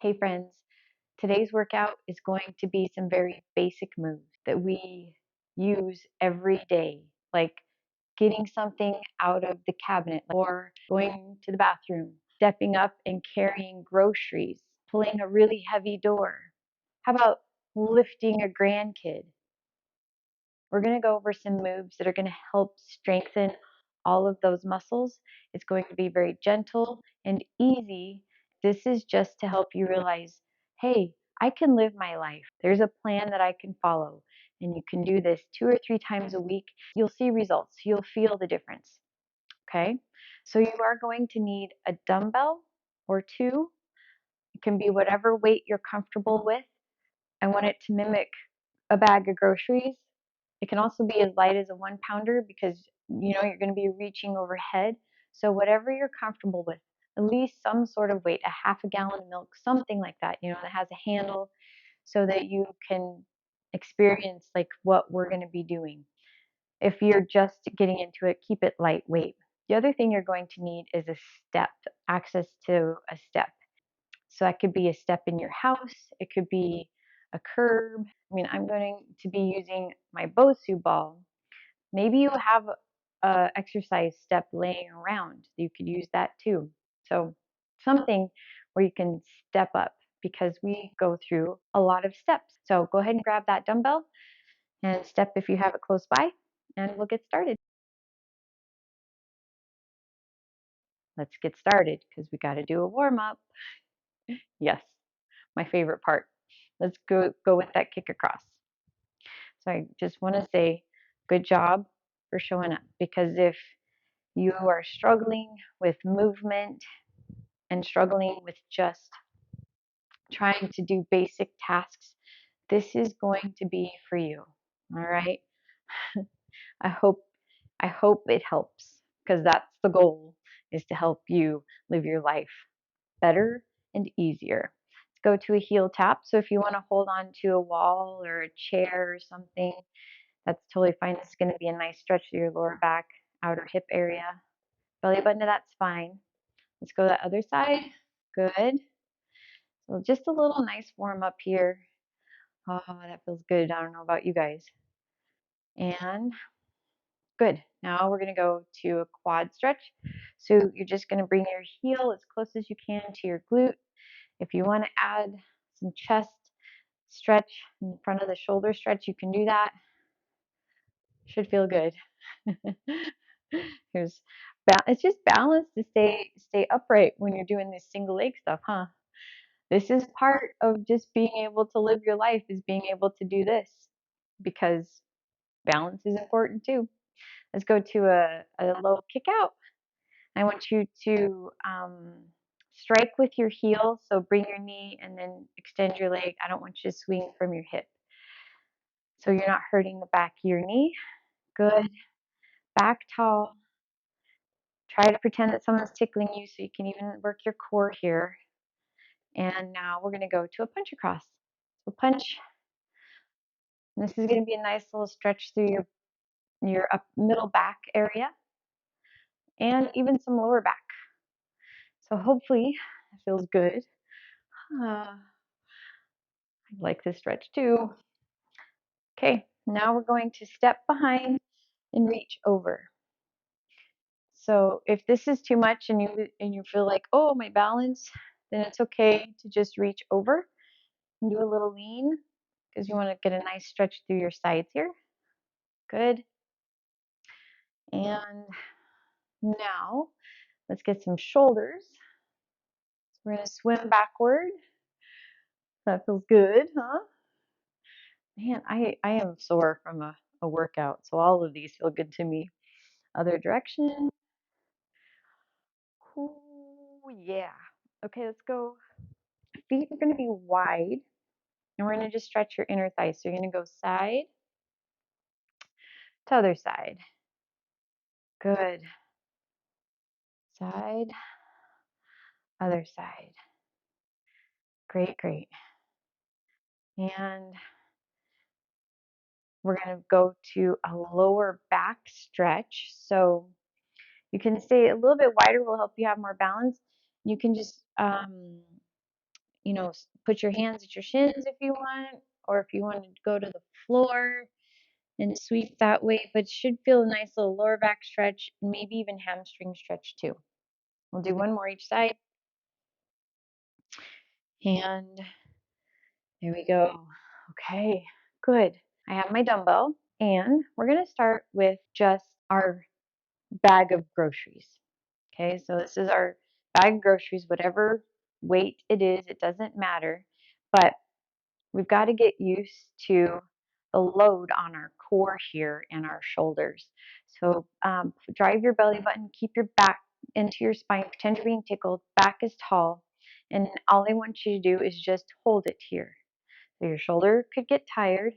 Hey friends, today's workout is going to be some very basic moves that we use every day, like getting something out of the cabinet or going to the bathroom, stepping up and carrying groceries, pulling a really heavy door. How about lifting a grandkid? We're going to go over some moves that are going to help strengthen all of those muscles. It's going to be very gentle and easy. This is just to help you realize, hey, I can live my life. There's a plan that I can follow. And you can do this 2 or 3 times a week. You'll see results. You'll feel the difference. Okay? So you are going to need a dumbbell or two. It can be whatever weight you're comfortable with. I want it to mimic a bag of groceries. It can also be as light as a 1 pounder because you're going to be reaching overhead. So whatever you're comfortable with, at least some sort of weight, a half a gallon of milk, something like that, that has a handle so that you can experience like what we're going to be doing. If you're just getting into it, keep it lightweight. The other thing you're going to need is a step, access to a step. So that could be a step in your house. It could be a curb. I mean, I'm going to be using my Bosu ball. Maybe you have a exercise step laying around. You could use that too. So something where you can step up because we go through a lot of steps. So go ahead and grab that dumbbell and step if you have it close by, and we'll get started. Let's get started because we got to do a warm up. Yes, my favorite part. Let's go with that kick across. So I just want to say good job for showing up, because if you are struggling with movement and struggling with just trying to do basic tasks, this is going to be for you. All right? I hope I hope it helps, because that's the goal, is to help you live your life better and easier. Let's go to a heel tap. So if you want to hold on to a wall or a chair or something, that's totally fine. This is going to be a nice stretch to your lower back, outer hip area. Belly button, that's fine. Let's go to the other side. Good. So just a little nice warm up here. Oh, that feels good. I don't know about you guys. And good. Now we're going to go to a quad stretch. So you're just going to bring your heel as close as you can to your glute. If you want to add some chest stretch in front of the shoulder stretch, you can do that. Should feel good. Here's it's just balance to stay upright when you're doing this single leg stuff, huh? This is part of just being able to live your life, is being able to do this, because balance is important too. Let's go to a low kick out. I want you to strike with your heel. So bring your knee and then extend your leg. I don't want you to swing from your hip, so you're not hurting the back of your knee. Good. Back tall. Try to pretend that someone's tickling you so you can even work your core here. And now we're going to go to a punch across. So punch. And this is going to be a nice little stretch through your up middle back area and even some lower back. So hopefully it feels good. I like this stretch too. Okay, now we're going to step behind and reach over. So if this is too much and you feel like, oh, my balance, then it's okay to just reach over and do a little lean, because you want to get a nice stretch through your sides here. Good. And now let's get some shoulders. So we're going to swim backward. That feels good, huh? Man, I am sore from a workout, so all of these feel good to me. Other direction. Ooh, yeah. Okay, let's go. Feet are going to be wide, and we're going to just stretch your inner thighs. So you're going to go side to other side. Good. Side, other side. Great, great. And we're going to go to a lower back stretch. So you can stay a little bit wider, will help you have more balance. You can just put your hands at your shins if you want, or if you want to go to the floor and sweep that way, but it should feel a nice little lower back stretch, and maybe even hamstring stretch too. We'll do one more each side. And there we go. Okay, good. I have my dumbbell, and we're going to start with just our bag of groceries. Okay, so this is our bag of groceries, whatever weight it is, it doesn't matter. But we've got to get used to the load on our core here and our shoulders. So drive your belly button, keep your back into your spine, pretend you're being tickled, back is tall, and all I want you to do is just hold it here. So your shoulder could get tired,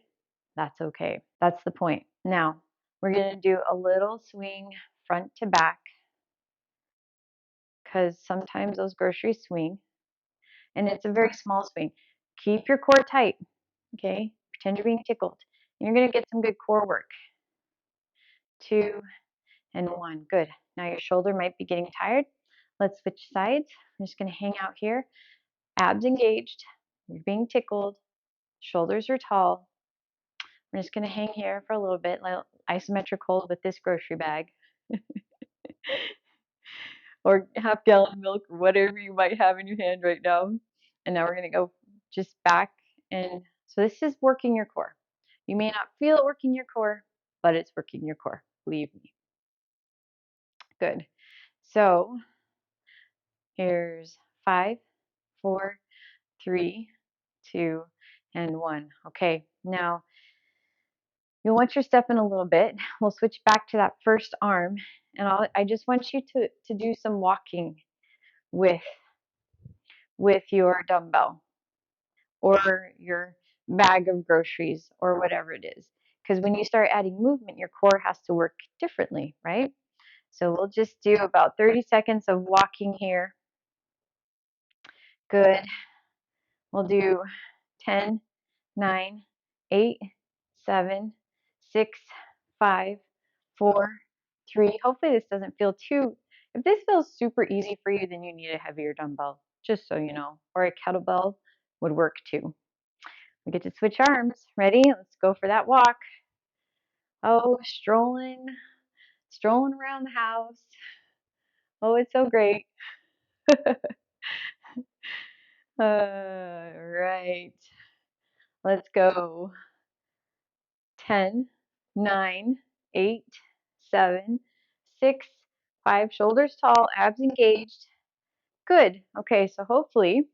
that's okay. That's the point. Now, we're going to do a little swing front to back because sometimes those groceries swing, and it's a very small swing. Keep your core tight, okay? Pretend you're being tickled. And you're going to get some good core work. 2 and 1. Good. Now your shoulder might be getting tired. Let's switch sides. I'm just going to hang out here. Abs engaged. You're being tickled. Shoulders are tall. I'm just going to hang here for a little bit, like isometric hold with this grocery bag. Or half gallon milk or whatever you might have in your hand right now. And now we're going to go just back. And so this is working your core. You may not feel it working your core, but it's working your core. Believe me. Good. So here's 5, 4, 3, 2, and 1. Okay, now you'll want your step in a little bit. We'll switch back to that first arm, and I just want you to do some walking with your dumbbell or your bag of groceries or whatever it is. Because when you start adding movement, your core has to work differently, right? So we'll just do about 30 seconds of walking here. Good. We'll do 10, 9, 8, 7, 6, 5, 4, 3. Hopefully this doesn't feel too, if this feels super easy for you, then you need a heavier dumbbell, just so you know, or a kettlebell would work too. We get to switch arms. Ready? Let's go for that walk. Oh, strolling around the house. Oh, it's so great. Right. Let's go. 10, 9, 8, 7, 6, 5. Shoulders tall, abs engaged. Good. Okay, so hopefully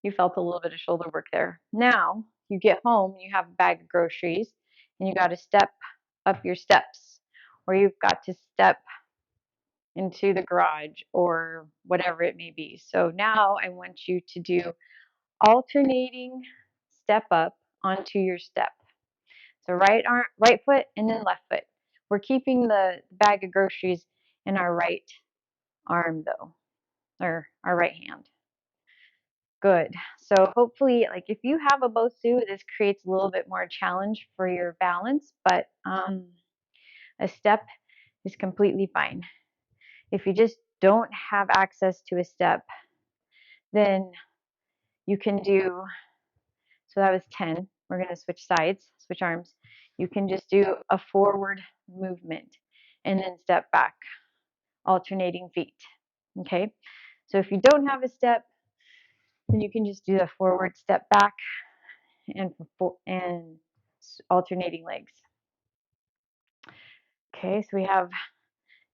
you felt a little bit of shoulder work there. Now you get home, you have a bag of groceries, and you got to step up your steps, or you've got to step into the garage or whatever it may be. So now I want you to do alternating step up onto your step. So right arm, right foot, and then left foot. We're keeping the bag of groceries in our right arm though, or our right hand. Good. So hopefully, like if you have a BOSU, this creates a little bit more challenge for your balance, but a step is completely fine. If you just don't have access to a step, then you can do, so that was 10. We're going to switch sides, switch arms. You can just do a forward movement and then step back, alternating feet. Okay? So if you don't have a step, then you can just do a forward step back and alternating legs. Okay, so we have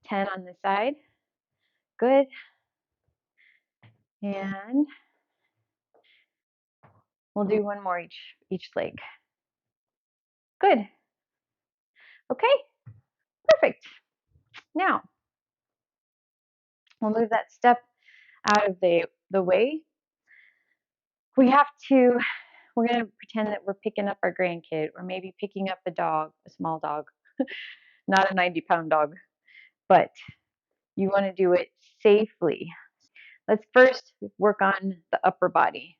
10 on this side. Good. And we'll do one more each leg. Good. Okay, perfect. Now, we'll move that step out of the way. We're going to pretend that we're picking up our grandkid, or maybe picking up a dog, a small dog, not a 90-pound dog, but you want to do it safely. Let's first work on the upper body.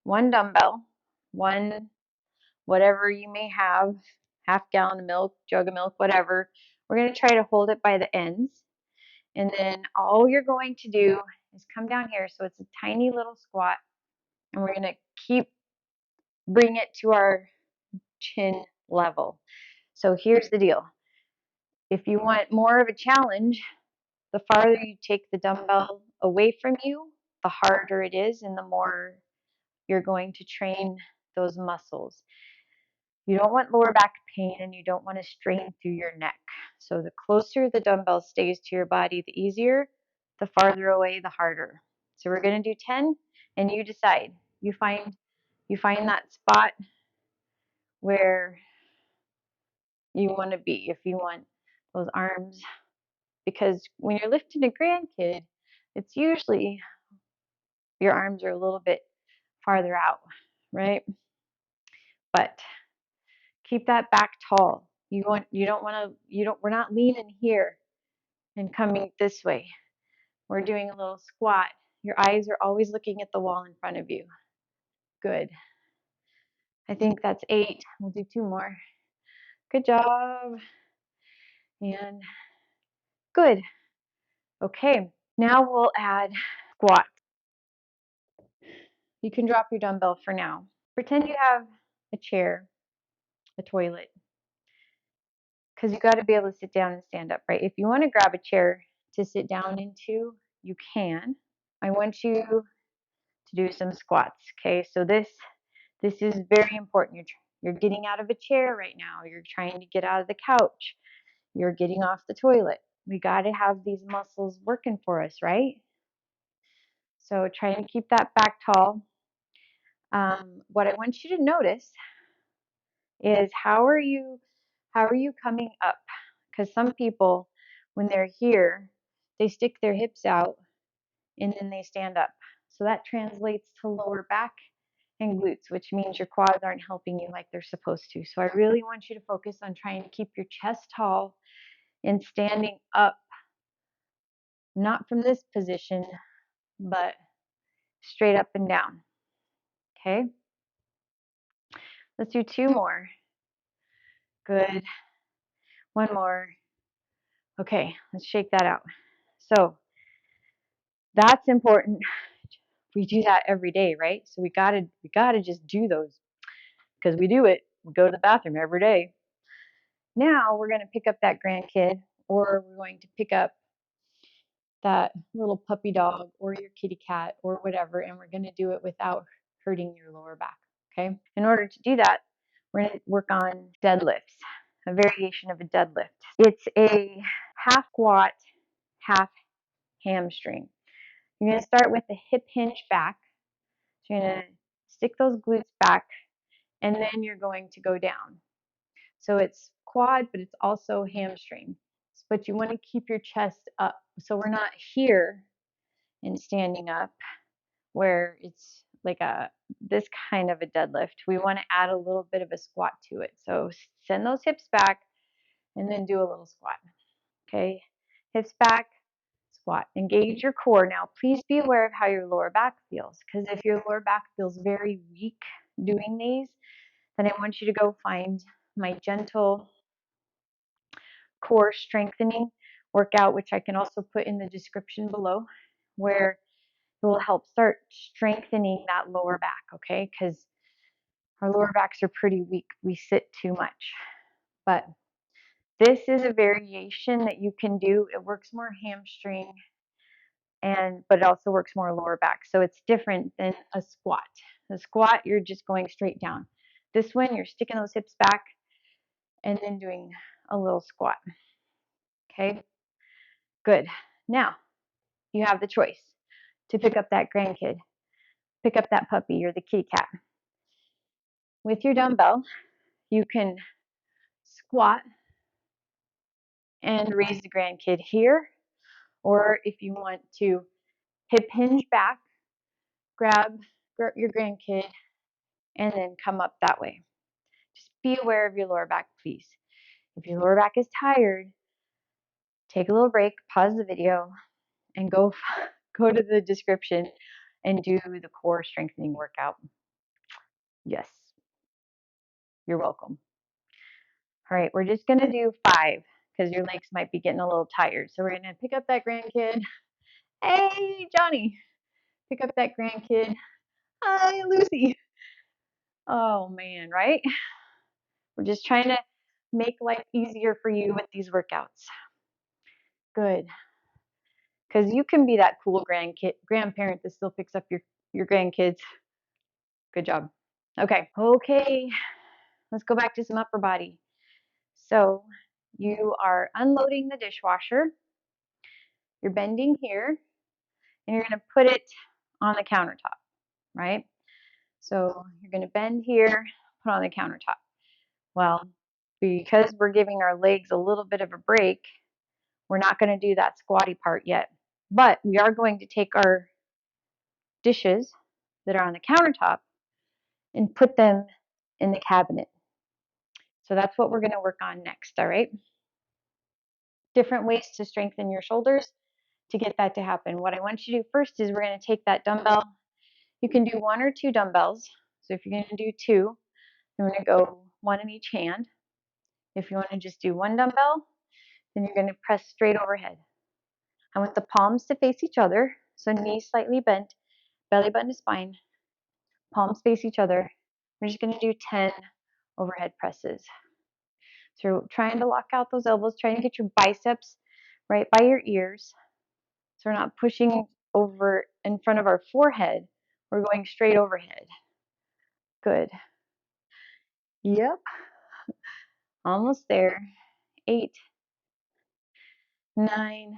One dumbbell, one whatever you may have, half gallon of milk, jug of milk, whatever. We're going to try to hold it by the ends. And then all you're going to do is come down here. So it's a tiny little squat, and we're going to bring it to our chin level. So here's the deal. If you want more of a challenge, the farther you take the dumbbell away from you, the harder it is and the more you're going to train those muscles. You don't want lower back pain and you don't want to strain through your neck. So the closer the dumbbell stays to your body, the easier. The farther away, the harder. So we're going to do 10 and you decide. You find that spot where you want to be. If you want those arms, because when you're lifting a grandkid, it's usually your arms are a little bit farther out, right? But keep that back tall. We're not leaning here and coming this way. We're doing a little squat. Your eyes are always looking at the wall in front of you. Good. I think that's 8. We'll do 2 more. Good job. And good. Okay, now we'll add squat. You can drop your dumbbell for now. Pretend you have a chair, a toilet, because you got to be able to sit down and stand up, right? If you want to grab a chair to sit down into, you can. I want you to do some squats, okay? So this is very important. You're getting out of a chair right now. You're trying to get out of the couch. You're getting off the toilet. We got to have these muscles working for us, right? So try and keep that back tall. What I want you to notice is how are you coming up? Because some people, when they're here, they stick their hips out and then they stand up. So that translates to lower back and glutes, which means your quads aren't helping you like they're supposed to. So I really want you to focus on trying to keep your chest tall and standing up, not from this position, but straight up and down. Okay? Let's do 2 more. Good. 1 more. Okay, let's shake that out. So that's important. We do that every day, right? So we gotta just do those because we do it. We go to the bathroom every day. Now we're gonna pick up that grandkid, or we're going to pick up that little puppy dog or your kitty cat or whatever, and we're gonna do it without hurting your lower back. Okay. In order to do that, we're gonna work on deadlifts, a variation of a deadlift. It's a half squat, half hamstring. You're going to start with the hip hinge back. So you're going to stick those glutes back, and then you're going to go down. So it's quad, but it's also hamstring. But you want to keep your chest up. So we're not here and standing up where it's like this kind of a deadlift. We want to add a little bit of a squat to it. So send those hips back and then do a little squat. Okay, hips back, squat. Engage your core. Now, please be aware of how your lower back feels, because if your lower back feels very weak doing these, then I want you to go find my gentle core strengthening workout, which I can also put in the description below, where it will help start strengthening that lower back, okay? Because our lower backs are pretty weak. We sit too much. But this is a variation that you can do. It works more hamstring, but it also works more lower back. So it's different than a squat. The squat, you're just going straight down. This one, you're sticking those hips back and then doing a little squat. Okay, good. Now, you have the choice to pick up that grandkid, pick up that puppy or the kitty cat. With your dumbbell, you can squat and raise the grandkid here, or if you want to hip hinge back, grab your grandkid, and then come up that way. Just be aware of your lower back, please. If your lower back is tired, take a little break, pause the video, and go to the description and do the core strengthening workout. Yes, you're welcome. All right, we're just gonna do 5 because your legs might be getting a little tired. So we're gonna pick up that grandkid Hey, Johnny, pick up that grandkid. Hi, Lucy. Oh man, right? We're just trying to make life easier for you with these workouts. Good. Because you can be that cool grandparent that still picks up your grandkids. Good job. Okay, let's go back to some upper body. So you are unloading the dishwasher. You're bending here, and you're going to put it on the countertop, right? So you're going to bend here, put on the countertop. Well, because we're giving our legs a little bit of a break, we're not going to do that squatty part yet. But we are going to take our dishes that are on the countertop and put them in the cabinet. So that's what we're going to work on next, all right? Different ways to strengthen your shoulders to get that to happen. What I want you to do first is we're going to take that dumbbell. You can do 1 or 2 dumbbells. So if you're going to do 2, you want to go 1 in each hand. If you want to just do 1 dumbbell, then you're going to press straight overhead. I want the palms to face each other, so knees slightly bent, belly button to spine, palms face each other. We're just going to do 10 overhead presses. So trying to lock out those elbows, trying to get your biceps right by your ears. So we're not pushing over in front of our forehead. We're going straight overhead. Good. Yep. Almost there. 8, 9,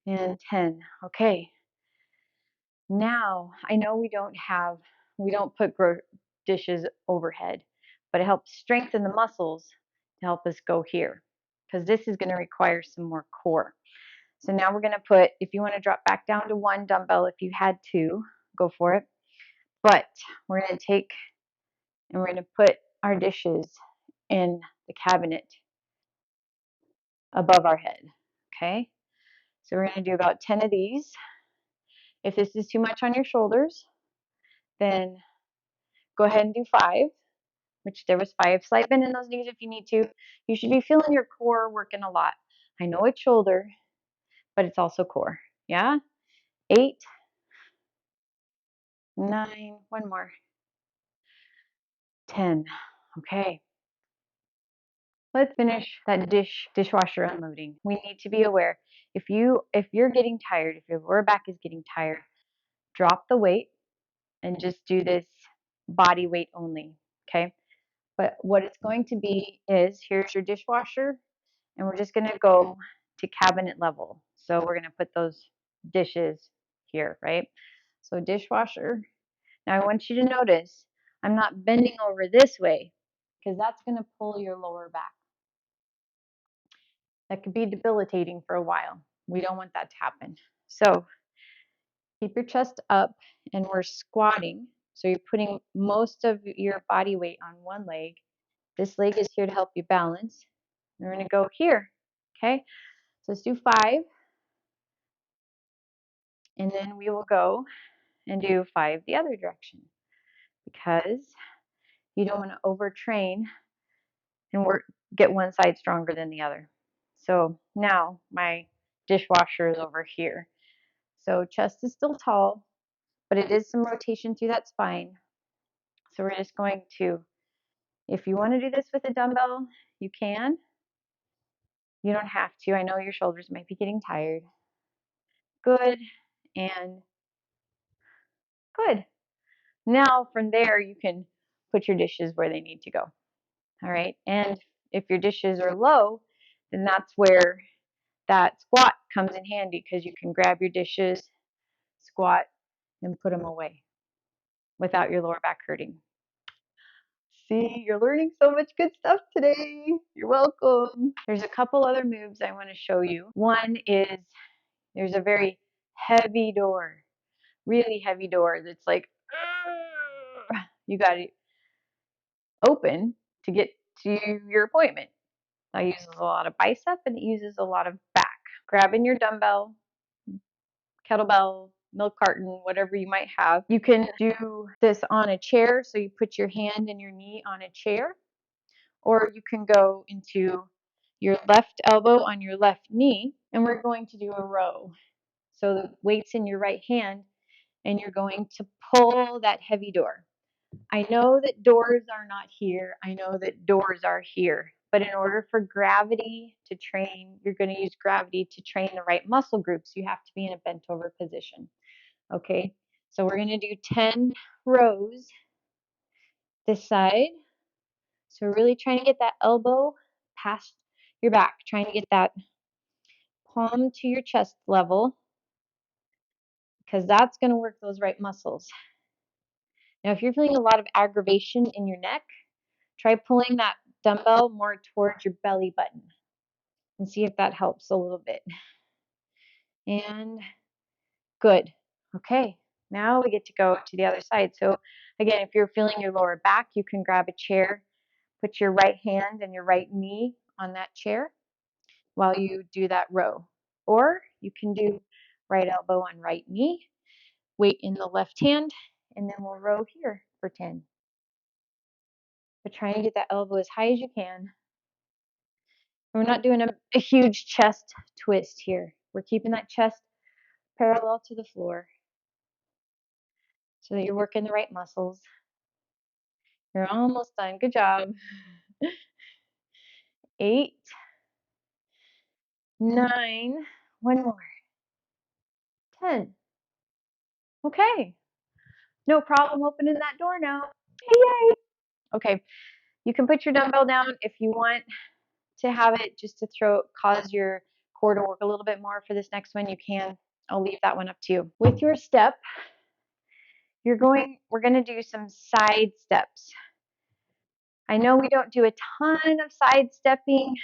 and 10. Okay. Now, I know we don't put dishes overhead, but it helps strengthen the muscles to help us go here because this is going to require some more core. So now we're going to put, if you want to drop back down to 1 dumbbell, if you had 2, go for it. But we're going to take and we're going to put our dishes in the cabinet above our head. Okay? So we're going to do about 10 of these. If this is too much on your shoulders, then go ahead and do 5, which there was 5. Slight bend in those knees if you need to. You should be feeling your core working a lot. I know it's shoulder, but it's also core. Yeah? 8, 9, 1 more. 10. Okay. Let's finish that dishwasher unloading. We need to be aware. If you're getting tired, if your lower back is getting tired, drop the weight and just do this body weight only. Okay? But what it's going to be is here's your dishwasher, and we're just going to go to cabinet level. So we're going to put those dishes here, right? So dishwasher. Now I want you to notice I'm not bending over this way because that's going to pull your lower back. That could be debilitating for a while. We don't want that to happen. So keep your chest up, and we're squatting. So you're putting most of your body weight on one leg. This leg is here to help you balance. And we're going to go here. Okay? So let's do 5. And then we will go and do 5 the other direction because you don't want to overtrain and get one side stronger than the other. So now my dishwasher is over here. So chest is still tall, but it is some rotation through that spine. So we're just going to, if you want to do this with a dumbbell, you can. You don't have to. I know your shoulders might be getting tired. Good. And good. Now from there, you can put your dishes where they need to go. All right. And if your dishes are low, then that's where that squat comes in handy because you can grab your dishes, squat, and put them away without your lower back hurting. See, you're learning so much good stuff today. You're welcome. There's a couple other moves I want to show you. One is there's a very heavy door, really heavy door that's like, you got to open to get to your appointment. That uses a lot of bicep and it uses a lot of back. Grabbing your dumbbell, kettlebell, milk carton, whatever you might have. You can do this on a chair, so you put your hand and your knee on a chair, or you can go into your left elbow on your left knee, and we're going to do a row. So the weight's in your right hand, and you're going to pull that heavy door. I know that doors are not here. I know that doors are here. But in order for gravity to train, you're going to use gravity to train the right muscle groups. You have to be in a bent over position. Okay, so we're going to do 10 rows this side. So we're really trying to get that elbow past your back, trying to get that palm to your chest level, because that's going to work those right muscles. Now, if you're feeling a lot of aggravation in your neck, try pulling that dumbbell more towards your belly button and see if that helps a little bit. And good. Okay, now we get to go to the other side. So again, if you're feeling your lower back, you can grab a chair, put your right hand and your right knee on that chair while you do that row. Or you can do right elbow on right knee, weight in the left hand, and then we'll row here for 10. But trying to get that elbow as high as you can. We're not doing a huge chest twist here. We're keeping that chest parallel to the floor so that you're working the right muscles. You're almost done. Good job. 8, 9, one more. 10. Okay. No problem opening that door now. Yay. Okay. You can put your dumbbell down if you want to have it just to cause your core to work a little bit more for this next one. You can. I'll leave that one up to you. With your step, we're going to do some side steps. I know we don't do a ton of side stepping,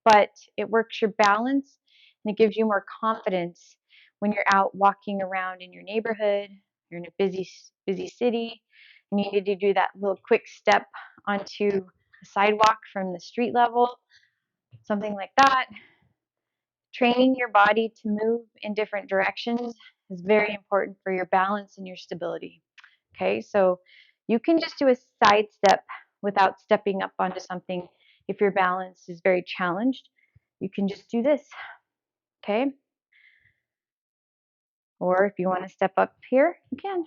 but it works your balance and it gives you more confidence when you're out walking around in your neighborhood, you're in a busy city, and you need to do that little quick step onto a sidewalk from the street level, something like that. Training your body to move in different directions is very important for your balance and your stability. Okay, so you can just do a side step without stepping up onto something if your balance is very challenged. You can just do this, okay? Or if you want to step up here, you can.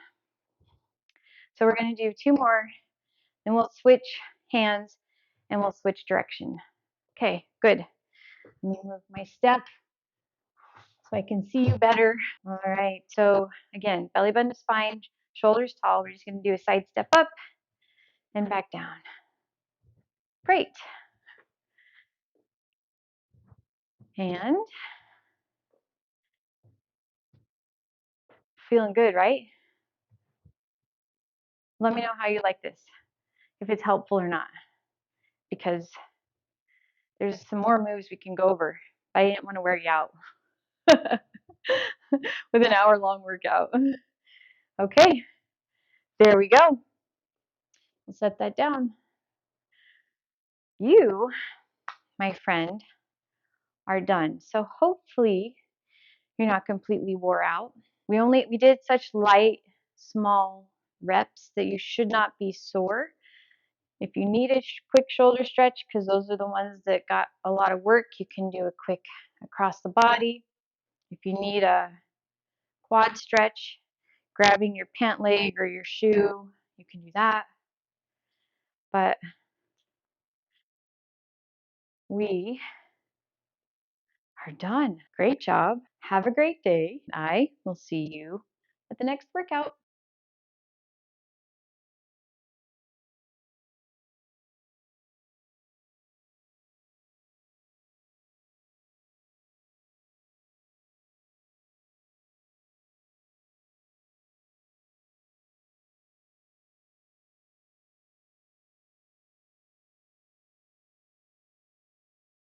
So we're going to do 2 more, then we'll switch hands and we'll switch direction. Okay, good. Let me move my step so I can see you better. All right, so again, belly button is fine, shoulders tall. We're just going to do a side step up and back down. Great. And feeling good, right? Let me know how you like this, if it's helpful or not, because there's some more moves we can go over. But I didn't want to wear you out with an hour-long workout. Okay, there we go. We'll set that down. You, my friend, are done. So hopefully you're not completely wore out. We did such light, small reps that you should not be sore. If you need a quick shoulder stretch, because those are the ones that got a lot of work, you can do a quick across the body. If you need a quad stretch, grabbing your pant leg or your shoe, you can do that. But we are done. Great job. Have a great day. I will see you at the next workout.